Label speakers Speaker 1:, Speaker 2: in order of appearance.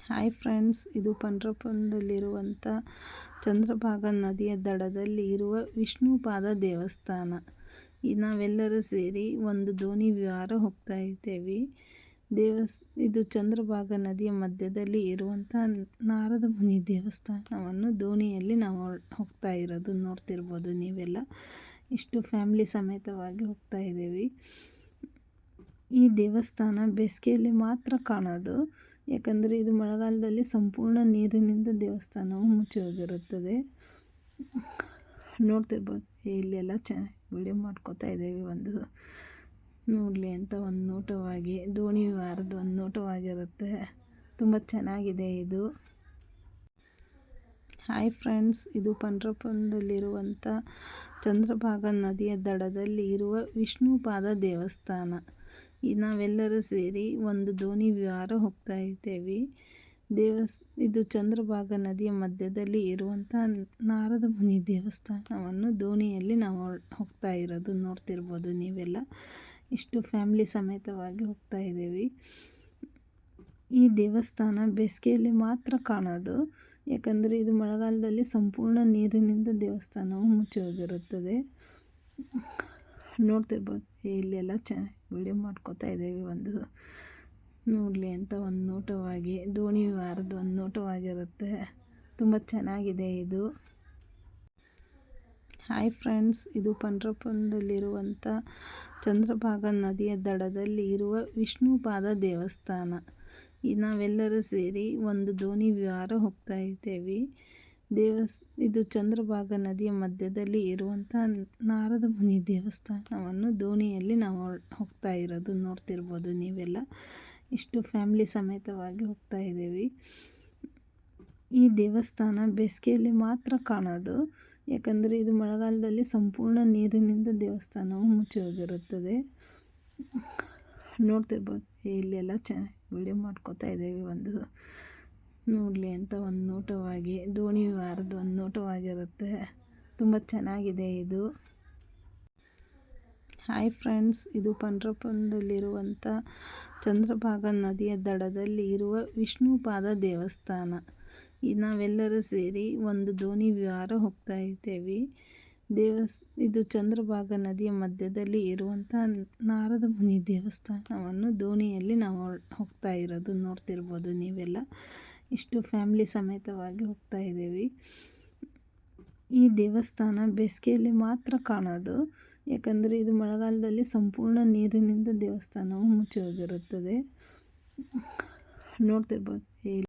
Speaker 1: Hi friends, ಇದು ಪಂಡ್ರಪುರದಲ್ಲಿರುವಂಥ ಚಂದ್ರಭಾಗಾ ನದಿಯ ದಡದಲ್ಲಿ ಇರುವ ವಿಷ್ಣುಪಾದ ದೇವಸ್ಥಾನ. ನಾವೆಲ್ಲರೂ ಸೇರಿ ಒಂದು ದೋಣಿ ವಿಹಾರ ಹೋಗ್ತಾ ಇದ್ದೇವೆ. ಇದು ಚಂದ್ರಭಾಗಾ ನದಿಯ ಮಧ್ಯದಲ್ಲಿ ಇರುವಂಥ ನಾರದ ಮುನಿ ದೇವಸ್ಥಾನವನ್ನು ದೋಣಿಯಲ್ಲಿ ನಾವು ಹೋಗ್ತಾ ಇರೋದು ನೋಡ್ತಿರ್ಬೋದು ನೀವೆಲ್ಲ. ಇಷ್ಟು ಫ್ಯಾಮಿಲಿ ಸಮೇತವಾಗಿ ಹೋಗ್ತಾ ಇದ್ದೀವಿ. ಈ ದೇವಸ್ಥಾನ ಬೇಸಿಗೆಯಲ್ಲಿ ಮಾತ್ರ ಕಾಣೋದು, ಯಾಕಂದರೆ ಇದು ಮಳೆಗಾಲದಲ್ಲಿ ಸಂಪೂರ್ಣ ನೀರಿನಿಂದ ದೇವಸ್ಥಾನವು ಮುಚ್ಚಿ ಹೋಗಿರುತ್ತದೆ. ನೋಡ್ತಿರ್ಬೋದು, ಇಲ್ಲೆಲ್ಲ ಚೆನ್ನಾಗಿ ವಿಡಿಯೋ ಮಾಡ್ಕೋತಾ ಇದ್ದೇವೆ. ಒಂದು ನೋಡಲಿ ಅಂತ ಒಂದು ನೋಟವಾಗಿ, ದೋಣಿ ವಿಹಾರದ ಒಂದು ನೋಟವಾಗಿರುತ್ತೆ. ತುಂಬ ಚೆನ್ನಾಗಿದೆ ಇದು. ಹಾಯ್ ಫ್ರೆಂಡ್ಸ್, ಇದು ಪಂಡ್ರಪುರದಲ್ಲಿರುವಂಥ ಚಂದ್ರಭಾಗಾ ನದಿಯ ದಡದಲ್ಲಿ ಇರುವ ವಿಷ್ಣುಪಾದ ದೇವಸ್ಥಾನ. ನಾವೆಲ್ಲರೂ ಸೇರಿ ಒಂದು ದೋಣಿ ವಿಹಾರ ಹೋಗ್ತಾ ಇದ್ದೇವೆ. ಇದು ಚಂದ್ರಭಾಗಾ ನದಿಯ ಮಧ್ಯದಲ್ಲಿ ಇರುವಂಥ ನಾರದ ಮುನಿ ದೇವಸ್ಥಾನವನ್ನು ದೋಣಿಯಲ್ಲಿ ನಾವು ಹೋಗ್ತಾ ಇರೋದು ನೋಡ್ತಿರ್ಬೋದು ನೀವೆಲ್ಲ. ಇಷ್ಟು ಫ್ಯಾಮಿಲಿ ಸಮೇತವಾಗಿ ಹೋಗ್ತಾ ಇದ್ದೀವಿ. ಈ ದೇವಸ್ಥಾನ ಬೇಸಿಗೆಯಲ್ಲಿ ಮಾತ್ರ ಕಾಣೋದು, ಯಾಕಂದರೆ ಇದು ಮಳೆಗಾಲದಲ್ಲಿ ಸಂಪೂರ್ಣ ನೀರಿನಿಂದ ದೇವಸ್ಥಾನವು ಮುಚ್ಚಿ ಹೋಗಿರುತ್ತದೆ. ನೋಡ್ತಿರ್ಬೋದು, ಇಲ್ಲೆಲ್ಲ ಚೆನ್ನಾಗಿ ವಿಡಿಯೋ ಮಾಡ್ಕೋತಾ ಇದ್ದೇವೆ. ಒಂದು ನೋಡಲಿ ಅಂತ ಒಂದು ನೋಟವಾಗಿ, ದೋಣಿ ವಿಹಾರದ ಒಂದು ನೋಟವಾಗಿರುತ್ತೆ. ತುಂಬ ಚೆನ್ನಾಗಿದೆ ಇದು. ಹಾಯ್ ಫ್ರೆಂಡ್ಸ್, ಇದು ಪಂಡ್ರಪುರದಲ್ಲಿರುವಂಥ ಚಂದ್ರಭಾಗಾ ನದಿಯ ದಡದಲ್ಲಿ ಇರುವ ವಿಷ್ಣುಪಾದ ದೇವಸ್ಥಾನ. ನಾವೆಲ್ಲರೂ ಸೇರಿ ಒಂದು ದೋಣಿ ವಿಹಾರ ಹೋಗ್ತಾ ಇದ್ದೇವೆ. ಇದು ಚಂದ್ರಭಾಗಾ ನದಿಯ ಮಧ್ಯದಲ್ಲಿ ಇರುವಂಥ ನಾರದ ಮುನಿ ದೇವಸ್ಥಾನವನ್ನು ದೋಣಿಯಲ್ಲಿ ನಾವು ಹೋಗ್ತಾ ಇರೋದು ನೋಡ್ತಿರ್ಬೋದು ನೀವೆಲ್ಲ. ಇಷ್ಟು ಫ್ಯಾಮಿಲಿ ಸಮೇತವಾಗಿ ಹೋಗ್ತಾ ಇದ್ದೀವಿ. ಈ ದೇವಸ್ಥಾನ ಬೇಸಿಗೆಯಲ್ಲಿ ಮಾತ್ರ ಕಾಣೋದು, ಯಾಕಂದರೆ ಇದು ಮಳೆಗಾಲದಲ್ಲಿ ಸಂಪೂರ್ಣ ನೀರಿನಿಂದ ದೇವಸ್ಥಾನವು ಮುಚ್ಚಿ ಹೋಗಿರುತ್ತದೆ. ನೋಡ್ತಿರ್ಬೋದು, ಇಲ್ಲೆಲ್ಲ ಚೆನ್ನಾಗಿ ವಿಡಿಯೋ ಮಾಡ್ಕೋತಾ ಇದ್ದೇವೆ. ಒಂದು ನೋಡಲಿ ಅಂತ ಒಂದು ನೋಟವಾಗಿ, ದೋಣಿ ವಿಹಾರದ ಒಂದು ನೋಟವಾಗಿರುತ್ತೆ. ತುಂಬ ಚೆನ್ನಾಗಿದೆ ಇದು. ಹಾಯ್ ಫ್ರೆಂಡ್ಸ್, ಇದು ಪಂಡ್ರಪುರದಲ್ಲಿರುವಂಥ ಚಂದ್ರಭಾಗಾ ನದಿಯ ದಡದಲ್ಲಿ ಇರುವ ವಿಷ್ಣುಪಾದ ದೇವಸ್ಥಾನ. ನಾವೆಲ್ಲರೂ ಸೇರಿ ಒಂದು ದೋಣಿ ವಿಹಾರ ಹೋಗ್ತಾ ಇದ್ದೇವೆ. ಇದು ಚಂದ್ರಭಾಗಾ ನದಿಯ ಮಧ್ಯದಲ್ಲಿ ಇರುವಂಥ ನಾರದ ಮುನಿ ದೇವಸ್ಥಾನವನ್ನು ದೋಣಿಯಲ್ಲಿ ನಾವು ಹೋಗ್ತಾ ಇರೋದು ನೋಡ್ತಿರ್ಬೋದು ನೀವೆಲ್ಲ. ಇಷ್ಟು ಫ್ಯಾಮಿಲಿ ಸಮೇತವಾಗಿ ಹೋಗ್ತಾ ಇದ್ದೀವಿ. ಈ ದೇವಸ್ಥಾನ ಬೇಸಿಗೆಯಲ್ಲಿ ಮಾತ್ರ ಕಾಣೋದು, ಯಾಕಂದರೆ ಇದು ಮಳೆಗಾಲದಲ್ಲಿ ಸಂಪೂರ್ಣ ನೀರಿನಿಂದ ದೇವಸ್ಥಾನವು ಮುಚ್ಚಿ ಹೋಗಿರುತ್ತದೆ. ನೋಡ್ತಿರ್ಬೋದು.